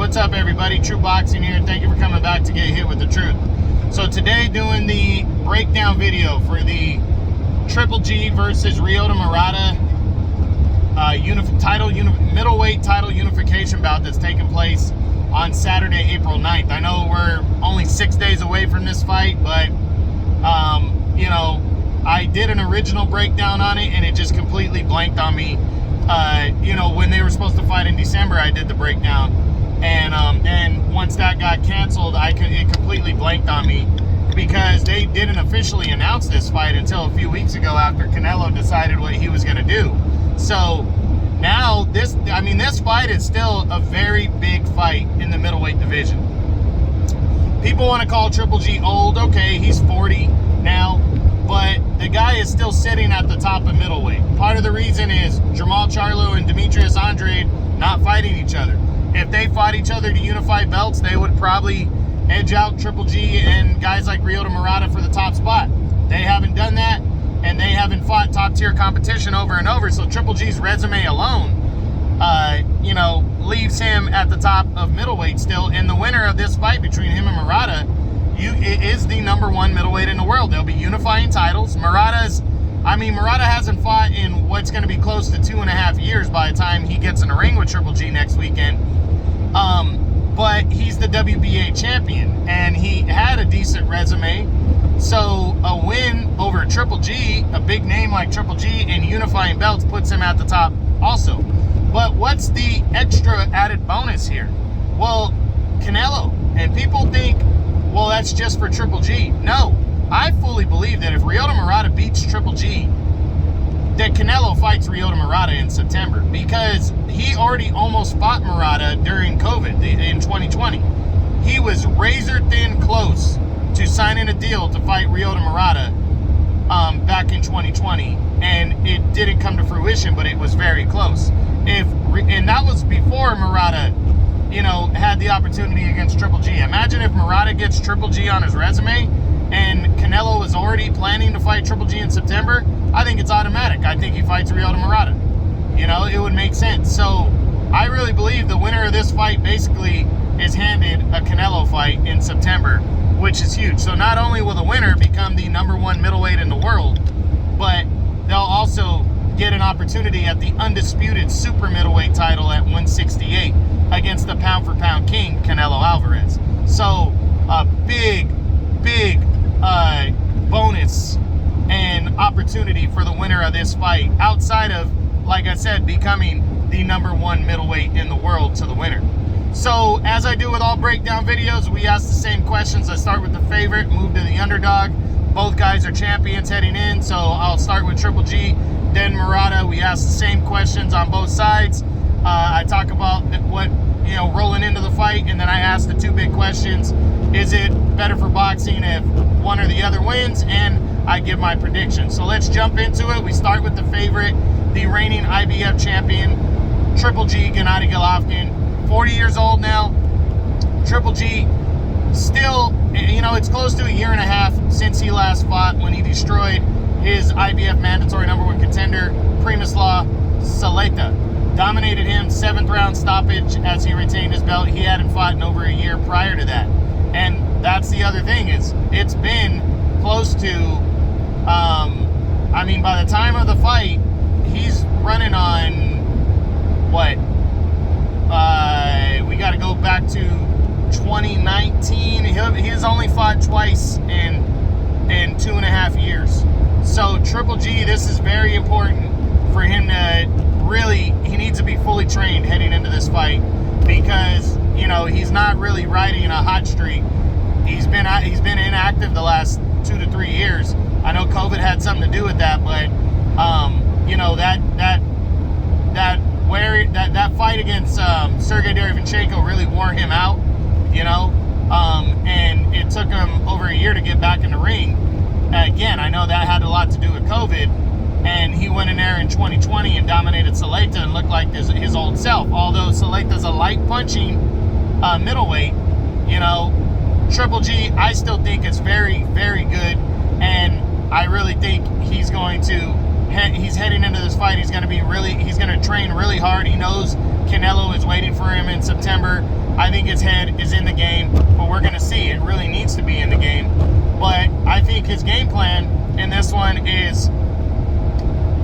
What's up, everybody? True Boxing here. Thank you for coming back to get hit with the truth. So today, doing the breakdown video for the Triple G versus Ryota Murata middleweight title unification bout that's taking place on Saturday, April 9th. I know we're only 6 days away from this fight, but you know, I did an original breakdown on it and it just completely blanked on me. You know, when they were supposed to fight in December, I did the breakdown, and then once that got canceled, it completely blanked on me because they didn't officially announce this fight until a few weeks ago after Canelo decided what he was going to do. So now this fight is still a very big fight in the middleweight division. People want to call Triple G old. Okay, he's 40 now, but the guy is still sitting at the top of middleweight. Part of the reason is Jermall Charlo and Demetrius Andrade not fighting each other. If they fought each other to unify belts, they would probably edge out Triple G and guys like Ryota Murata for the top spot. They haven't done that, and they haven't fought top-tier competition over and over, so Triple G's resume alone, you know, leaves him at the top of middleweight still, and the winner of this fight between him and Murata is the #1 middleweight in the world. They'll be unifying titles. Murata hasn't fought in what's going to be close to 2.5 years by the time he gets in the ring with Triple G next weekend. But he's the WBA champion, and he had a decent resume. So a win over Triple G, a big name like Triple G, in unifying belts puts him at the top also. But what's the extra added bonus here? Well, Canelo. And people think, well, that's just for Triple G. No, I fully believe that if Ryota Murata beats Triple G, that Canelo fights Ryota Murata in September, because he already almost fought Murata during COVID in 2020. He was razor thin close to signing a deal to fight Ryota Murata back in 2020, and it didn't come to fruition, but it was very close. And that was before Murata, you know, had the opportunity against Triple G. Imagine if Murata gets Triple G on his resume and Canelo is already planning to fight Triple G in September. I think it's automatic. I think he fights Ryota Murata. You know, it would make sense. So I really believe the winner of this fight basically is handed a Canelo fight in September, which is huge. So not only will the winner become the #1 middleweight in the world, but they'll also get an opportunity at the undisputed super middleweight title at 168 against the pound-for-pound king, Canelo Alvarez. So a big bonus and opportunity for the winner of this fight, outside of, like I said, becoming the #1 middleweight in the world to the winner. So as I do with all breakdown videos, we ask the same questions. I start with the favorite, move to the underdog. Both guys are champions heading in, so I'll start with Triple G, then Murata. We ask the same questions on both sides. I talk about what, you know, rolling into the fight, and then I ask the two big questions. Is it better for boxing if one or the other wins? And I give my prediction. So let's jump into it. We start with the favorite, the reigning IBF champion, Triple G, Gennady Golovkin. 40 years old now. Triple G still, you know, it's close to a year and a half since he last fought, when he destroyed his IBF mandatory #1 contender, Primislav Saleta. Dominated him, 7th round stoppage as he retained his belt. He hadn't fought in over a year prior to that. And that's the other thing, is it's been close to, I mean, by the time of the fight, he's running on, what? We got to go back to 2019. He's only fought twice in 2.5 years. So Triple G, this is very important for him to really, he needs to be fully trained heading into this fight, because, you know, he's not really riding a hot streak. He's been inactive the last 2 to 3 years. I know COVID had something to do with that, but you know, that fight against Sergey Derevyanchenko really wore him out, you know, and it took him over a year to get back in the ring. Again, I know that had a lot to do with COVID, and he went in there in 2020 and dominated Saleta and looked like his old self. Although Saleta's a light punching middleweight, you know, Triple G, I still think is very, very good, and I really think he's heading into this fight, he's going to train really hard. He knows Canelo is waiting for him in September. I think his head is in the game, but we're going to see. It really needs to be in the game. But I think his game plan in this one is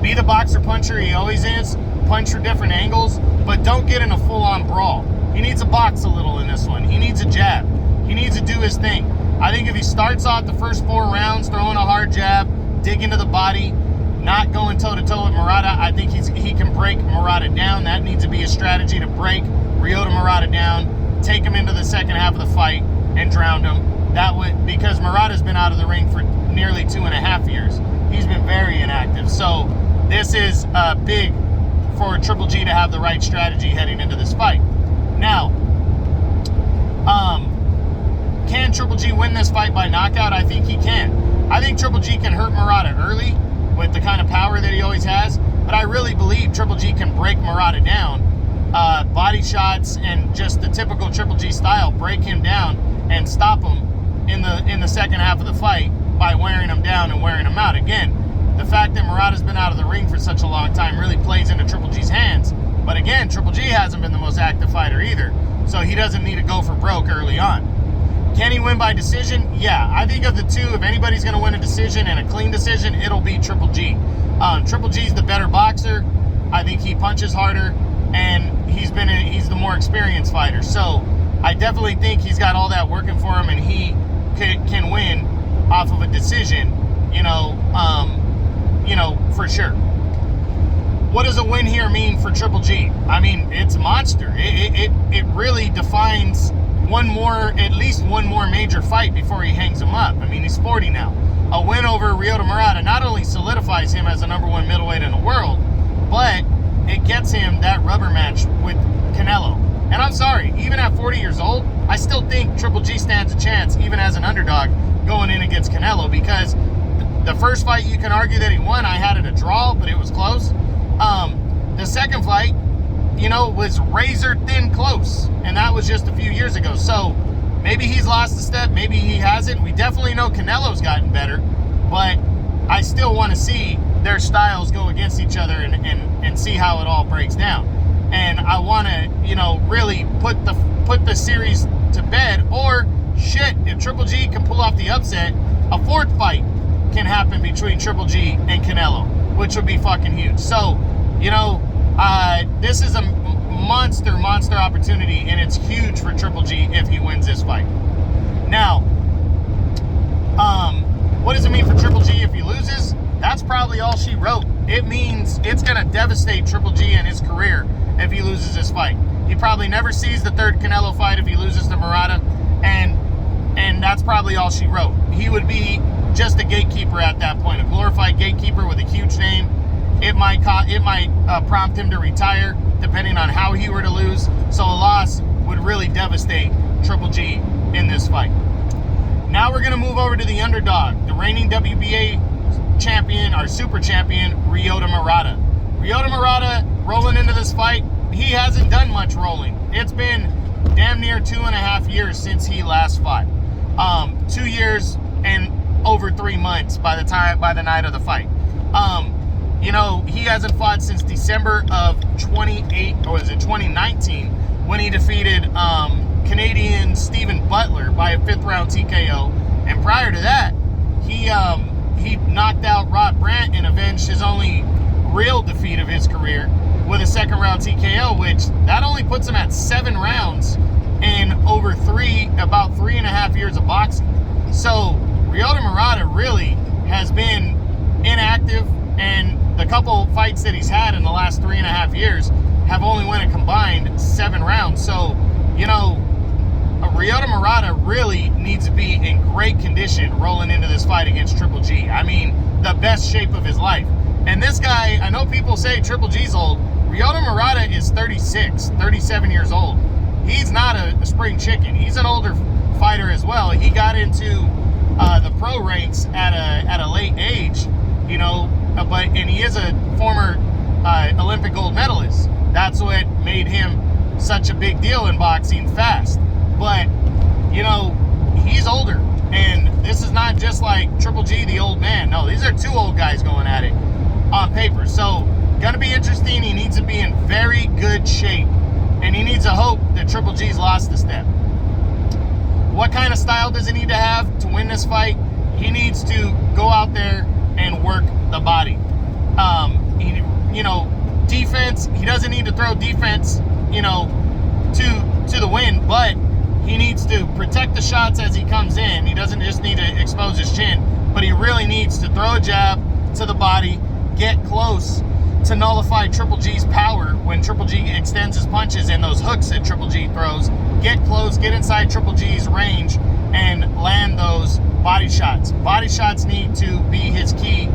be the boxer puncher he always is, punch from different angles, but don't get in a full-on brawl. He needs to box a little in this one. He needs a jab. He needs to do his thing. I think if he starts off the first 4 rounds throwing a hard jab, digging to the body, not going toe-to-toe with Murata, I think he can break Murata down. That needs to be a strategy to break Ryota Murata down, take him into the second half of the fight, and drown him. That would, because Murata's been out of the ring for nearly 2.5 years. He's been very inactive. So this is big for Triple G to have the right strategy heading into this fight. Now, can Triple G win this fight by knockout? I think he can. I think Triple G can hurt Murata early with the kind of power that he always has, but I really believe Triple G can break Murata down. Body shots and just the typical Triple G style, break him down and stop him in the second half of the fight by wearing him down and wearing him out. Again, the fact that Murata's been out of the ring for such a long time really plays into Triple G's hands. But again, Triple G hasn't been the most active fighter either, so he doesn't need to go for broke early on. Can he win by decision? Yeah, I think of the two, if anybody's going to win a decision and a clean decision, it'll be Triple G. Triple G's the better boxer. I think he punches harder, and he's the more experienced fighter. So I definitely think he's got all that working for him, and he can win off of a decision, for sure. What does a win here mean for Triple G? I mean, it's a monster. It really defines at least one more major fight before he hangs him up. I mean, he's 40 now. A win over Ryota Murata not only solidifies him as the #1 middleweight in the world, but it gets him that rubber match with Canelo. And I'm sorry, even at 40 years old, I still think Triple G stands a chance, even as an underdog, going in against Canelo, because the first fight you can argue that he won, I had it a draw, but it was close. The second fight, was razor thin close, and that was just a few years ago. So maybe he's lost a step, maybe he hasn't. We definitely know Canelo's gotten better, but I still want to see their styles go against each other and see how it all breaks down. And I want to, really put the series to bed. Or shit, if Triple G can pull off the upset, a 4th fight can happen between Triple G and Canelo, which would be fucking huge. So, this is a monster opportunity, and it's huge for Triple G if he wins this fight. Now, what does it mean for Triple G if he loses? That's probably all she wrote. It means it's going to devastate Triple G and his career if he loses this fight. He probably never sees the 3rd Canelo fight if he loses to Murata, and that's probably all she wrote. He would be just a gatekeeper at that point, a glorified gatekeeper with a huge name. It might prompt him to retire, depending on how he were to lose. So a loss would really devastate Triple G in this fight. Now we're going to move over to the underdog, the reigning WBA champion, our super champion, Ryota Murata. Ryota Murata rolling into this fight, he hasn't done much rolling. It's been damn near 2.5 years since he last fought. 2 years and over 3 months by the night of the fight. He hasn't fought since December of 2019 when he defeated Canadian Stephen Butler by a 5th round TKO. And prior to that, he knocked out Rod Brandt and avenged his only real defeat of his career with a 2nd round TKO, which that only puts him at 7 rounds in over about 3.5 years of boxing. So Ryota Murata really has been inactive, and the couple fights that he's had in the last 3.5 years have only won a combined 7 rounds. So, Ryota Murata really needs to be in great condition rolling into this fight against Triple G. I mean, the best shape of his life. And this guy, I know people say Triple G's old. Ryota Murata is 37 years old. He's not a spring chicken. He's an older fighter as well. He got into the pro ranks at a late age, and he is a former Olympic gold medalist. That's what made him such a big deal in boxing fast. But, he's older, and this is not just like Triple G, the old man. No, these are 2 old guys going at it on paper. So, gonna be interesting. He needs to be in very good shape needs a hope that Triple G's lost a step. What kind of style does he need to have to win this fight? He needs to go out there and work the body. Defense, he doesn't need to throw defense, to the win, but he needs to protect the shots as he comes in. He doesn't just need to expose his chin, but he really needs to throw a jab to the body, get close to nullify Triple G's power when Triple G extends his punches and those hooks that Triple G throws. Get close, get inside Triple G's range, and land those body shots. Body shots need to be his key.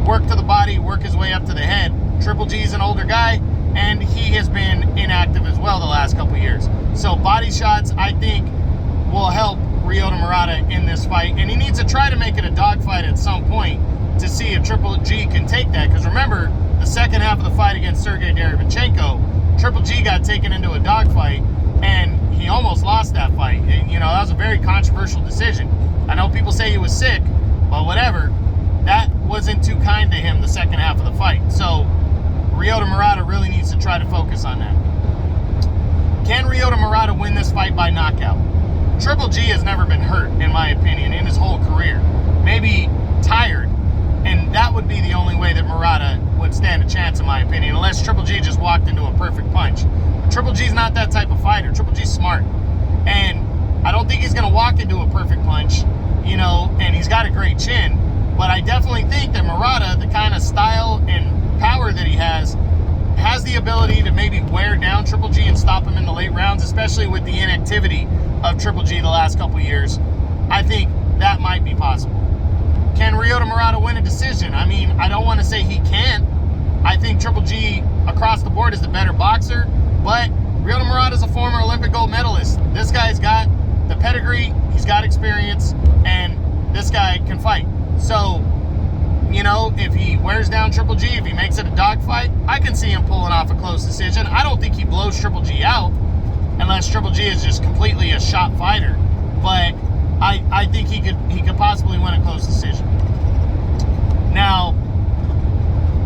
Work to the body, work his way up to the head. Triple G's an older guy, and he has been inactive as well the last couple years. So body shots, I think, will help Ryota Murata in this fight. And he needs to try to make it a dogfight at some point to see if Triple G can take that. Because remember, the second half of the fight against Sergey Derevyanchenko, Triple G got taken into a dogfight, and he almost lost that fight. And, that was a very controversial decision. I know people say he was sick, but whatever. That wasn't too kind to him the second half of the fight. So Ryota Murata really needs to try to focus on that. Can Ryota Murata win this fight by knockout? Triple G has never been hurt, in my opinion, in his whole career. Maybe tired, and that would be the only way that Murata would stand a chance, in my opinion, unless Triple G just walked into a perfect punch. But Triple G's not that type of fighter. Triple G's smart, and I don't think he's going to walk into a perfect punch, and he's got a great chin. But I definitely think that Murata, the kind of style and power that he has the ability to maybe wear down Triple G and stop him in the late rounds, especially with the inactivity of Triple G the last couple years. I think that might be possible. Can Ryota Murata win a decision? I mean, I don't want to say he can't. I think Triple G across the board is the better boxer, but Ryota Murata is a former Olympic gold medalist. This guy's got the pedigree, he's got experience, and this guy can fight. So, if he wears down Triple G, if he makes it a dogfight, I can see him pulling off a close decision. I don't think he blows Triple G out unless Triple G is just completely a shot fighter. But I think he could possibly win a close decision. Now,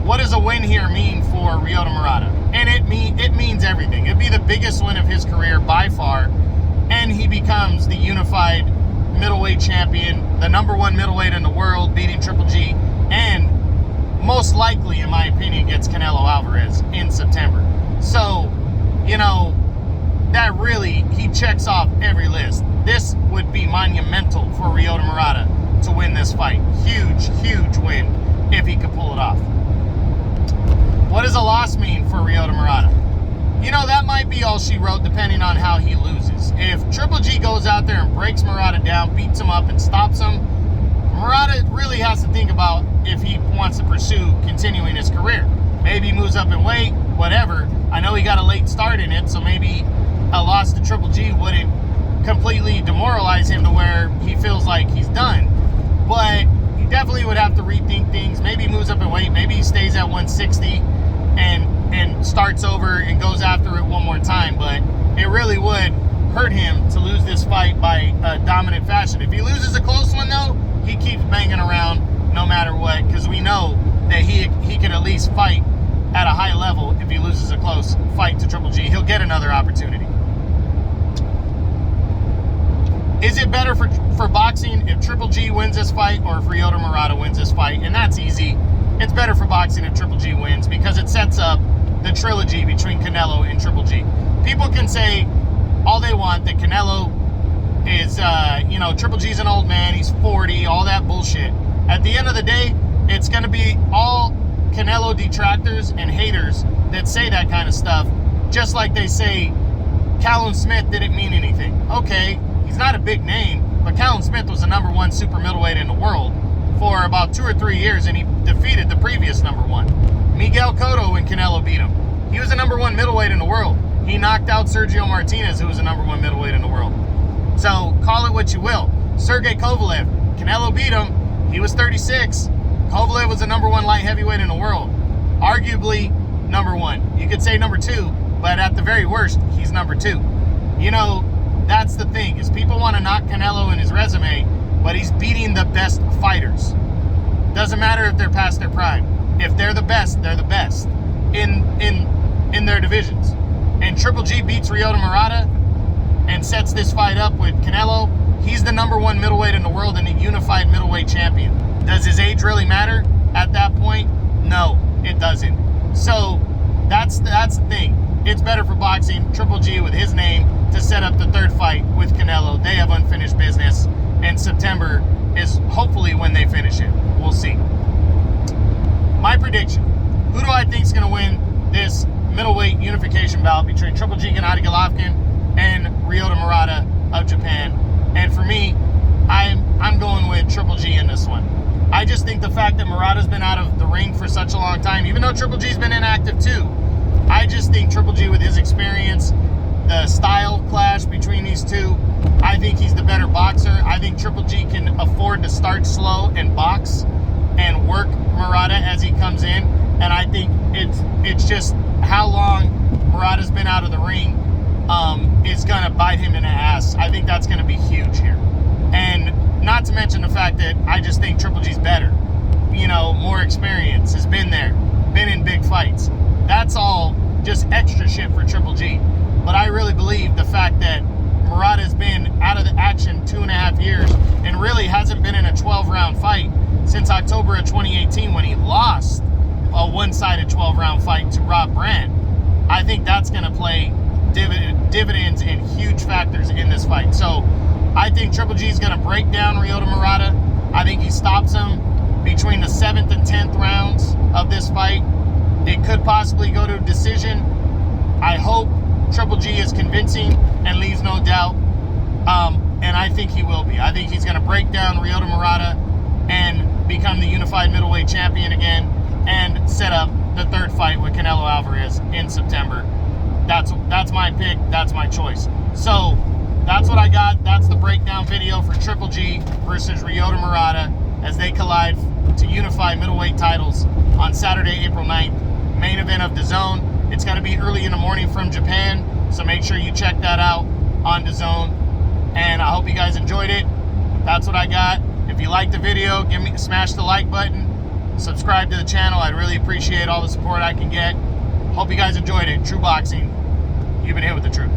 what does a win here mean for Ryota Murata? And it means everything. It'd be the biggest win of his career by far, and he becomes the unified middleweight champion, the #1 middleweight in the world, beating Triple G, and most likely, in my opinion, gets Canelo Alvarez in September. So, that really, he checks off every list. This would be monumental for Ryota Murata to win this fight. Huge, huge win if he could pull it off. What does a loss mean for Ryota Murata? That might be all she wrote, depending on how he loses. If Triple G goes out there and breaks Murata down, beats him up, and stops him, Murata really has to think about if he wants to pursue continuing his career. Maybe he moves up in weight, whatever. I know he got a late start in it, so maybe a loss to Triple G wouldn't completely demoralize him to where he feels like he's done. But he definitely would have to rethink things. Maybe he moves up in weight. Maybe he stays at 160 and starts over and goes after it one more time. But it really would hurt him to lose this fight by a dominant fashion. If he loses a close one, though, he keeps banging around no matter what, because we know that he can at least fight at a high level. If he loses a close fight to Triple G, he'll get another opportunity. Is it better for boxing if Triple G wins this fight or if Ryota Murata wins this fight? And that's easy. It's better for boxing if Triple G wins because it sets up the trilogy between Canelo and Triple G. People can say all they want that Canelo is, Triple G's an old man, he's 40, all that bullshit. At the end of the day, it's going to be all Canelo detractors and haters that say that kind of stuff, just like they say Callum Smith didn't mean anything. Okay, he's not a big name, but Callum Smith was the #1 super middleweight in the world for about 2 or 3 years, and he defeated the previous #1. Miguel Cotto when Canelo beat him. He was the #1 middleweight in the world. He knocked out Sergio Martinez, who was the #1 middleweight in the world. So call it what you will. Sergey Kovalev, Canelo beat him. He was 36. Kovalev was the #1 light heavyweight in the world. Arguably #1. You could say #2, but at the very worst, he's #2. That's the thing, is people want to knock Canelo in his resume, but he's beating the best fighters. Doesn't matter if they're past their prime. If they're the best, they're the best in their divisions. and Triple G beats Ryota Murata and sets this fight up with Canelo, he's the #1 middleweight in the world and a unified middleweight champion. Does his age really matter at that point? No, it doesn't. So that's the thing. It's better for boxing, Triple G with his name, to set up the third fight with Canelo. They have unfinished business, and September is hopefully when they finish it. We'll see. My prediction. Who do I think is going to win this middleweight unification bout between Triple G Gennady Golovkin and Ryota Murata of Japan? And for me, I'm going with Triple G in this one. I just think the fact that Murata's been out of the ring for such a long time, even though Triple G's been inactive too, I just think Triple G, with his experience, the style clash between these two, I think he's the better boxer. I think Triple G can afford to start slow and box and work Murata as he comes in. And I think it's just how long Murata's been out of the ring is going to bite him in the ass. I think that's going to be huge here. And not to mention the fact that I just think Triple G's better. You know, more experience, has been there, been in big fights. That's all just extra shit for Triple G. But I really believe the fact that Murata's been out of the action 2.5 years and really hasn't been in a 12-round fight since October of 2018 when he lost a one-sided 12-round fight to Rob Brandt. I think that's going to play dividends and huge factors in this fight. So I think Triple G is going to break down Ryota Murata. I think he stops him between the 7th and 10th rounds of this fight. It could possibly go to a decision. I hope Triple G is convincing and leaves no doubt. And I think he will be. I think he's going to break down Ryota Murata and become the unified middleweight champion again and set up the third fight with Canelo Alvarez in September. That's my pick. That's my choice. So that's what I got. That's the breakdown video for Triple G versus Ryota Murata as they collide to unify middleweight titles on Saturday, April 9th. Main event of DAZN. It's going to be early in the morning from Japan, so make sure you check that out on DAZN. And I hope you guys enjoyed it. That's what I got. If you liked the video, smash the like button. Subscribe to the channel. I'd really appreciate all the support I can get. Hope you guys enjoyed it. True Boxing. You've been hit with the truth.